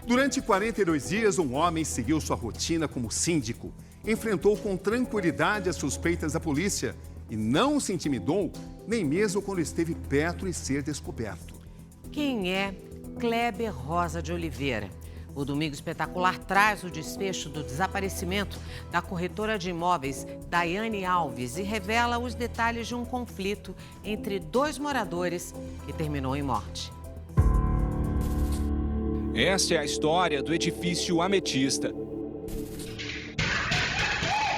Durante 42 dias, um homem seguiu sua rotina como síndico. Enfrentou com tranquilidade as suspeitas da polícia e não se intimidou, nem mesmo quando esteve perto de ser descoberto. Quem é Kleber Rosa de Oliveira? O Domingo Espetacular traz o desfecho do desaparecimento da corretora de imóveis Daiane Alves e revela os detalhes de um conflito entre dois moradores que terminou em morte. Essa é a história do edifício Ametista.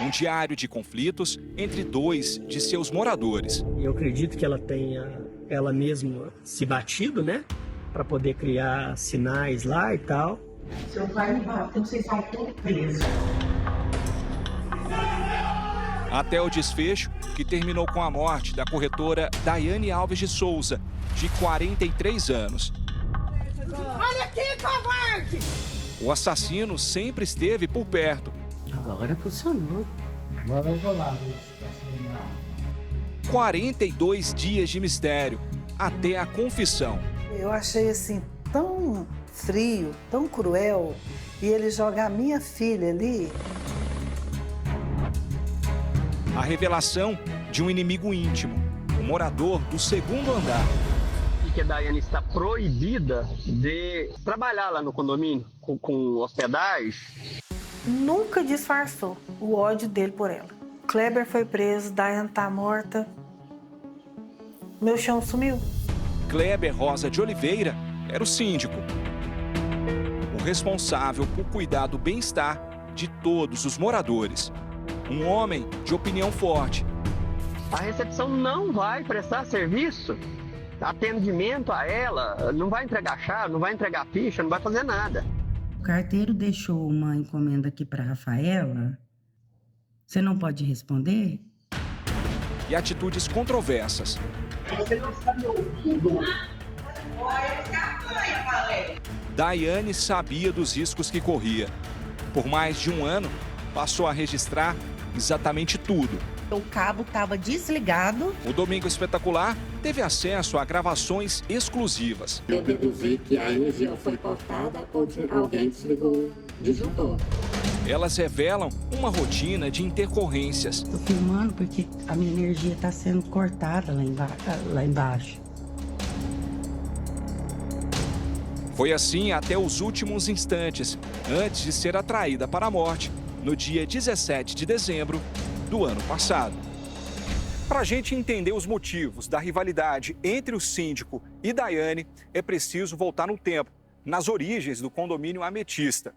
Um diário de conflitos entre dois de seus moradores. Eu acredito que ela tenha, ela mesma, se batido, né? Para poder criar sinais lá e tal. Seu pai me bateu, vocês são todos presos. Até o desfecho, que terminou com a morte da corretora Daiane Alves de Souza, de 43 anos. Olha aqui, covarde! O assassino sempre esteve por perto. Agora funcionou. Agora eu vou lá. 42 dias de mistério, até a confissão. Eu achei assim tão frio, tão cruel, e ele jogar minha filha ali. A revelação de um inimigo íntimo, um morador do segundo andar. E que a Daiane está proibida de trabalhar lá no condomínio com hospedagem. Nunca disfarçou o ódio dele por ela. Kleber foi preso, Daiane tá morta. Meu chão sumiu. Kleber Rosa de Oliveira era o síndico. O responsável por cuidar do bem-estar de todos os moradores. Um homem de opinião forte. A recepção não vai prestar serviço, atendimento a ela, não vai entregar chave, não vai entregar ficha, não vai fazer nada. O carteiro deixou uma encomenda aqui para Rafaela. Você não pode responder? E atitudes controversas. Você não está me ouvindo? Daiane sabia dos riscos que corria. Por mais de um ano, passou a registrar exatamente tudo. O cabo estava desligado. O Domingo Espetacular teve acesso a gravações exclusivas. Eu deduzi que a energia foi cortada onde alguém desligou, disjuntor. Elas revelam uma rotina de intercorrências. Estou filmando porque a minha energia está sendo cortada lá embaixo. Foi assim até os últimos instantes, antes de ser atraída para a morte, no dia 17 de dezembro do ano passado. Para a gente entender os motivos da rivalidade entre o síndico e Daiane, é preciso voltar no tempo, nas origens do condomínio Ametista.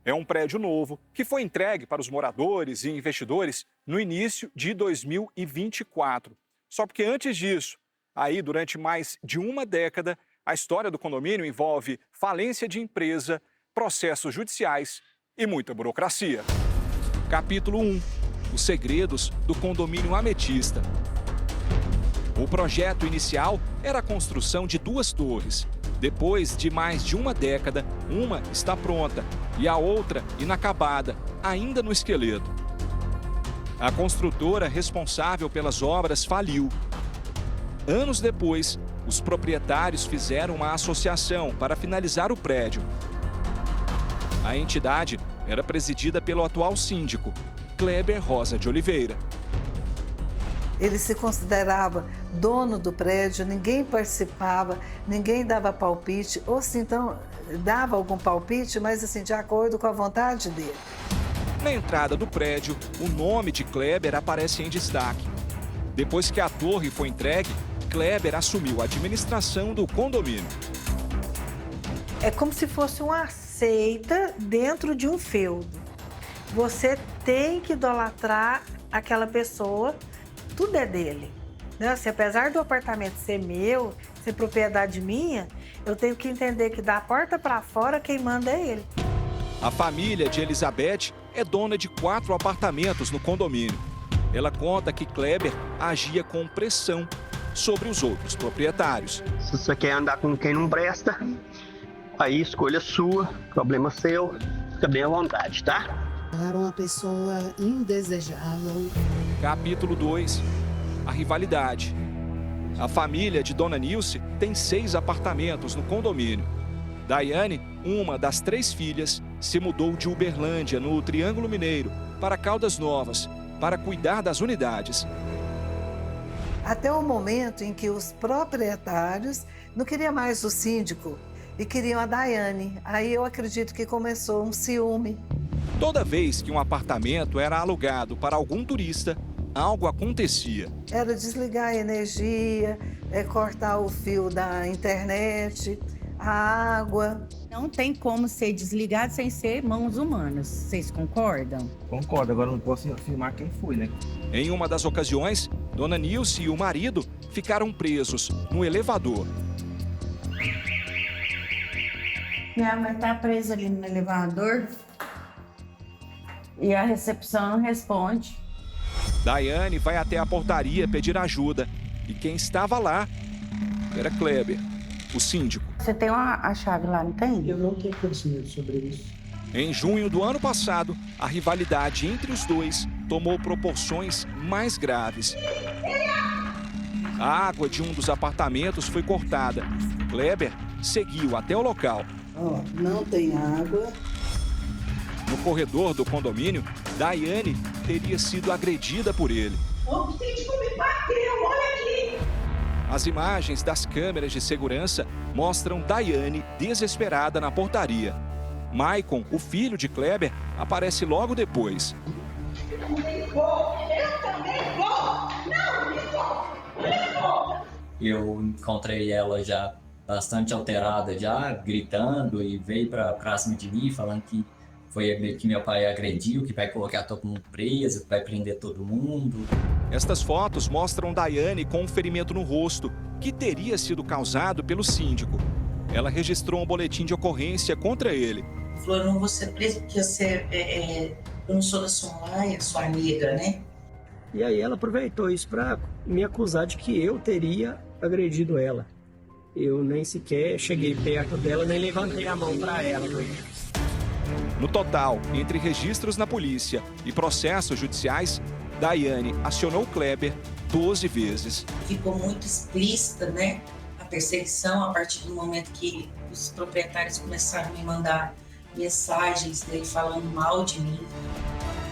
É um prédio novo que foi entregue para os moradores e investidores no início de 2024. Só porque antes disso, aí durante mais de uma década, a história do condomínio envolve falência de empresa, processos judiciais e muita burocracia. Capítulo 1. Os segredos do condomínio Ametista. O projeto inicial era a construção de 2 torres. Depois de mais de uma década, uma está pronta e a outra inacabada, ainda no esqueleto. A construtora responsável pelas obras faliu. Anos depois, os proprietários fizeram uma associação para finalizar o prédio. A entidade era presidida pelo atual síndico, Kleber Rosa de Oliveira. Ele se considerava dono do prédio, ninguém participava, ninguém dava palpite, ou se então dava algum palpite, mas assim, de acordo com a vontade dele. Na entrada do prédio, o nome de Kleber aparece em destaque. Depois que a torre foi entregue, Kleber assumiu a administração do condomínio. É como se fosse uma seita dentro de um feudo. Você tem que idolatrar aquela pessoa, tudo é dele. Né? Se apesar do apartamento ser meu, ser propriedade minha, eu tenho que entender que da porta para fora quem manda é ele. A família de Elizabeth é dona de 4 apartamentos no condomínio. Ela conta que Kleber agia com pressão sobre os outros proprietários. Se você quer andar com quem não presta, aí escolha sua, problema seu, fica bem à vontade, tá? Era uma pessoa indesejável. Capítulo 2. A rivalidade. A família de Dona Nilce tem 6 apartamentos no condomínio. Daiane, uma das 3 filhas, se mudou de Uberlândia, no Triângulo Mineiro, para Caldas Novas, para cuidar das unidades. Até o momento em que os proprietários não queriam mais o síndico e queriam a Daiane. Aí eu acredito que começou um ciúme. Toda vez que um apartamento era alugado para algum turista, algo acontecia. Era desligar a energia, cortar o fio da internet, a água. Não tem como ser desligado sem ser mãos humanas. Vocês concordam? Concordo, agora não posso afirmar quem foi, né? Em uma das ocasiões, Dona Nilce e o marido ficaram presos no elevador. Minha mãe tá presa ali no elevador e a recepção não responde. Daiane vai até a portaria pedir ajuda e quem estava lá era Kleber, o síndico. Você tem a chave lá, não tem? Eu não tenho conhecimento sobre isso. Em junho do ano passado, a rivalidade entre os dois tomou proporções mais graves. A água de um dos apartamentos foi cortada. Kleber seguiu até o local. Não tem água. No corredor do condomínio, Daiane teria sido agredida por ele. O síndico me bateu, olha aqui! As imagens das câmeras de segurança mostram Daiane desesperada na portaria. Maicon, o filho de Kleber, aparece logo depois. Eu também vou! Não, me vou! Eu encontrei ela já bastante alterada, já gritando, e veio pra cima de mim falando que foi que meu pai agrediu, que vai colocar todo mundo preso, que vai prender todo mundo. Estas fotos mostram Daiane com um ferimento no rosto, que teria sido causado pelo síndico. Ela registrou um boletim de ocorrência contra ele. Falou, eu não vou ser preso porque eu não sou da Somalia, sua amiga, né? E aí ela aproveitou isso para me acusar de que eu teria agredido ela. Eu nem sequer cheguei perto dela, nem levantei a mão para ela. No total, entre registros na polícia e processos judiciais, Daiane acionou Kleber 12 vezes. Ficou muito explícita, né, a perseguição a partir do momento que os proprietários começaram a me mandar mensagens dele falando mal de mim.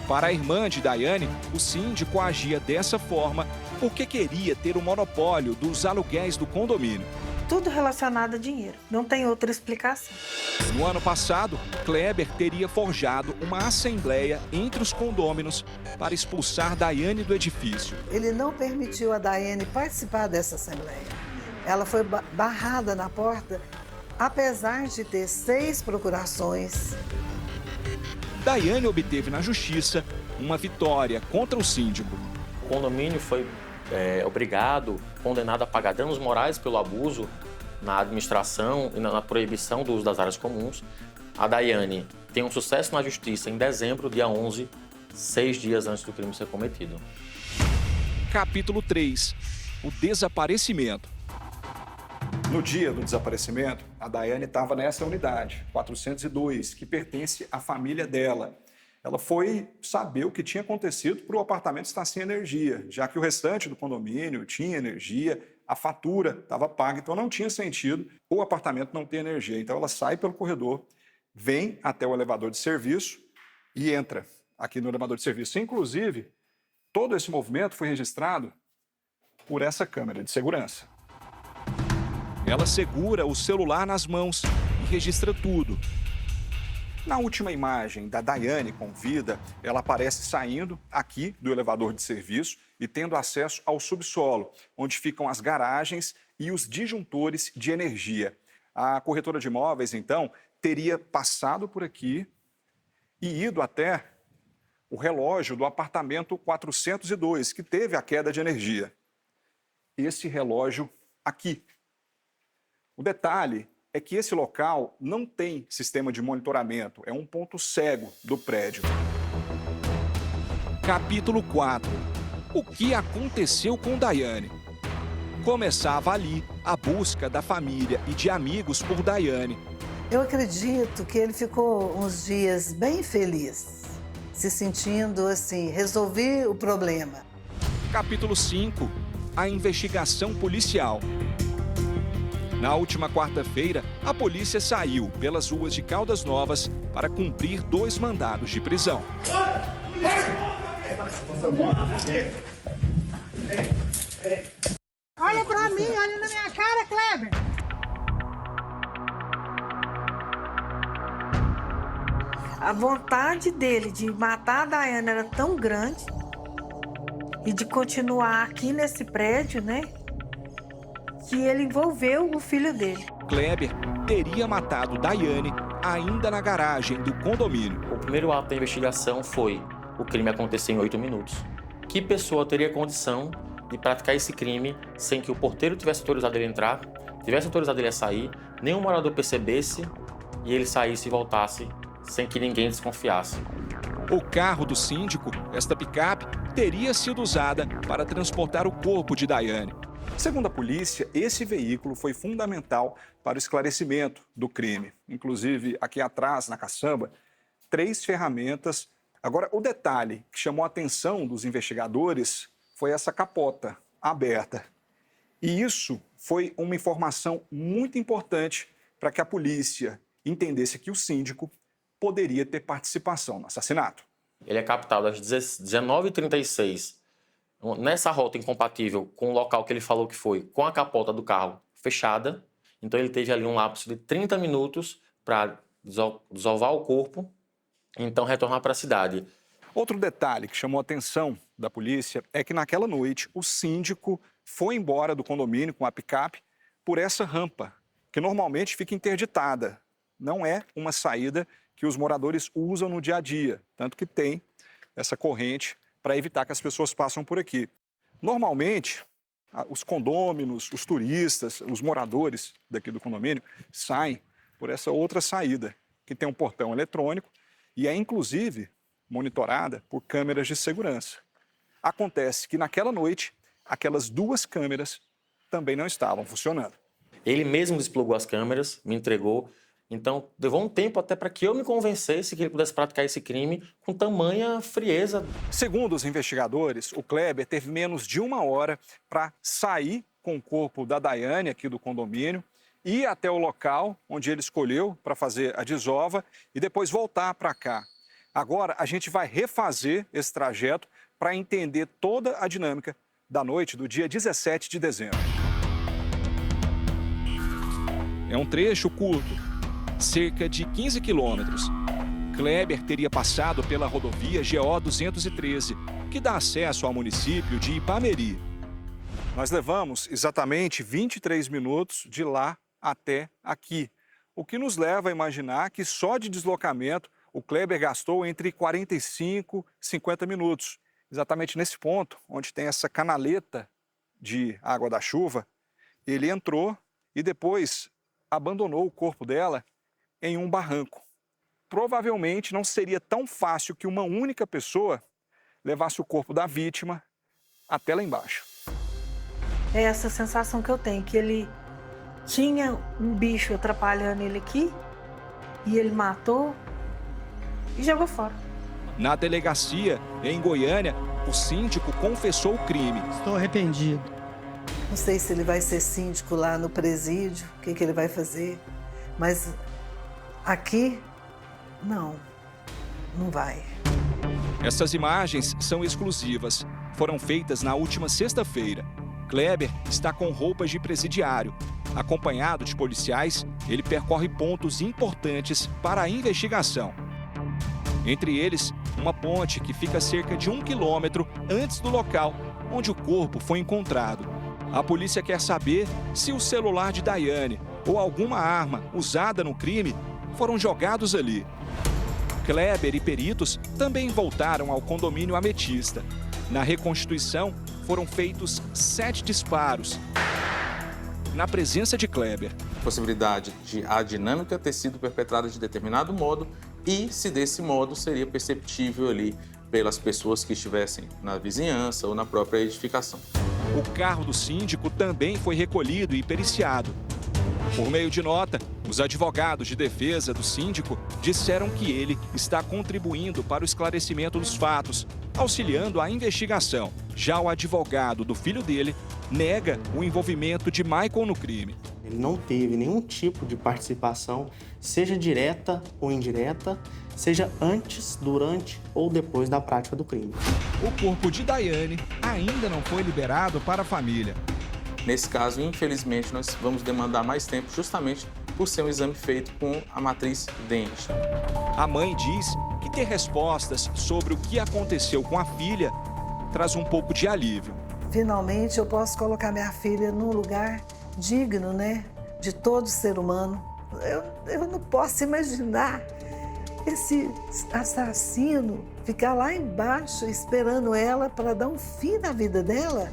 Para a irmã de Daiane, o síndico agia dessa forma porque queria ter o monopólio dos aluguéis do condomínio. Tudo relacionado a dinheiro, não tem outra explicação. No ano passado, Kleber teria forjado uma assembleia entre os condôminos para expulsar Daiane do edifício. Ele não permitiu a Daiane participar dessa assembleia. Ela foi barrada na porta, apesar de ter 6 procurações. Daiane obteve na justiça uma vitória contra o síndico. O condomínio foi condenado a pagar danos morais pelo abuso na administração e na proibição do uso das áreas comuns. A Daiane tem um sucesso na justiça em dezembro, dia 11, 6 dias antes do crime ser cometido. Capítulo 3. O desaparecimento. No dia do desaparecimento, a Daiane estava nessa unidade, 402, que pertence à família dela. Ela foi saber o que tinha acontecido para o apartamento estar sem energia, já que o restante do condomínio tinha energia, a fatura estava paga, então não tinha sentido o apartamento não ter energia. Então ela sai pelo corredor, vem até o elevador de serviço e entra aqui no elevador de serviço. Inclusive, todo esse movimento foi registrado por essa câmera de segurança. Ela segura o celular nas mãos e registra tudo. Na última imagem da Daiane com vida, ela aparece saindo aqui do elevador de serviço e tendo acesso ao subsolo, onde ficam as garagens e os disjuntores de energia. A corretora de imóveis, então, teria passado por aqui e ido até o relógio do apartamento 402, que teve a queda de energia. Esse relógio aqui. O detalhe é que esse local não tem sistema de monitoramento, é um ponto cego do prédio. Capítulo 4. O que aconteceu com Daiane? Começava ali a busca da família e de amigos por Daiane. Eu acredito que ele ficou uns dias bem feliz, se sentindo assim, resolvi o problema. Capítulo 5. A investigação policial. Na última quarta-feira, a polícia saiu pelas ruas de Caldas Novas para cumprir 2 mandados de prisão. Olha pra mim, olha na minha cara, Kleber. A vontade dele de matar a Daiane era tão grande e de continuar aqui nesse prédio, né? Que ele envolveu o filho dele. Kleber teria matado Daiane ainda na garagem do condomínio. O primeiro ato da investigação foi: o crime aconteceu em 8 minutos. Que pessoa teria condição de praticar esse crime sem que o porteiro tivesse autorizado ele a entrar, tivesse autorizado ele a sair, nenhum morador percebesse e ele saísse e voltasse sem que ninguém desconfiasse? O carro do síndico, esta picape, teria sido usada para transportar o corpo de Daiane. Segundo a polícia, esse veículo foi fundamental para o esclarecimento do crime. Inclusive, aqui atrás, na caçamba, 3 ferramentas. Agora, o detalhe que chamou a atenção dos investigadores foi essa capota aberta. E isso foi uma informação muito importante para que a polícia entendesse que o síndico poderia ter participação no assassinato. Ele é captado às 19h36, nessa rota incompatível com o local que ele falou que foi, com a capota do carro fechada. Então ele teve ali um lapso de 30 minutos para desovar o corpo e então retornar para a cidade. Outro detalhe que chamou a atenção da polícia é que naquela noite o síndico foi embora do condomínio com a picape por essa rampa, que normalmente fica interditada. Não é uma saída que os moradores usam no dia a dia, tanto que tem essa corrente para evitar que as pessoas passem por aqui. Normalmente, os condôminos, os turistas, os moradores daqui do condomínio saem por essa outra saída, que tem um portão eletrônico e é inclusive monitorada por câmeras de segurança. Acontece que naquela noite, aquelas 2 câmeras também não estavam funcionando. Ele mesmo desplugou as câmeras, me entregou. Então, levou um tempo até para que eu me convencesse que ele pudesse praticar esse crime com tamanha frieza. Segundo os investigadores, o Kleber teve menos de 1 hora para sair com o corpo da Daiane aqui do condomínio, ir até o local onde ele escolheu para fazer a desova e depois voltar para cá. Agora, a gente vai refazer esse trajeto para entender toda a dinâmica da noite do dia 17 de dezembro. É um trecho curto, cerca de 15 quilômetros. Kleber teria passado pela rodovia GO 213, que dá acesso ao município de Ipameri. Nós levamos exatamente 23 minutos de lá até aqui, o que nos leva a imaginar que só de deslocamento o Kleber gastou entre 45 e 50 minutos. Exatamente nesse ponto, onde tem essa canaleta de água da chuva, ele entrou e depois abandonou o corpo dela em um barranco. Provavelmente não seria tão fácil que uma única pessoa levasse o corpo da vítima até lá embaixo. É essa sensação que eu tenho, que ele tinha um bicho atrapalhando ele aqui e ele matou e jogou fora. Na delegacia, em Goiânia, o síndico confessou o crime. Estou arrependido. Não sei se ele vai ser síndico lá no presídio, o que ele vai fazer, mas aqui, não vai. Essas imagens são exclusivas. Foram feitas na última sexta-feira. Kleber está com roupas de presidiário. Acompanhado de policiais, ele percorre pontos importantes para a investigação. Entre eles, uma ponte que fica a cerca de 1 quilômetro antes do local onde o corpo foi encontrado. A polícia quer saber se o celular de Daiane ou alguma arma usada no crime foram jogados ali. Kleber e peritos também voltaram ao condomínio Ametista. Na reconstituição, foram feitos 7 disparos. Na presença de Kleber. Possibilidade de a dinâmica ter sido perpetrada de determinado modo e se desse modo seria perceptível ali pelas pessoas que estivessem na vizinhança ou na própria edificação. O carro do síndico também foi recolhido e periciado. Por meio de nota, os advogados de defesa do síndico disseram que ele está contribuindo para o esclarecimento dos fatos, auxiliando a investigação. Já o advogado do filho dele nega o envolvimento de Michael no crime. Ele não teve nenhum tipo de participação, seja direta ou indireta, seja antes, durante ou depois da prática do crime. O corpo de Daiane ainda não foi liberado para a família. Nesse caso, infelizmente, nós vamos demandar mais tempo justamente por ser um exame feito com a matriz dente. A mãe diz que ter respostas sobre o que aconteceu com a filha traz um pouco de alívio. Finalmente eu posso colocar minha filha num lugar digno, né, de todo ser humano. Eu não posso imaginar esse assassino ficar lá embaixo esperando ela para dar um fim na vida dela.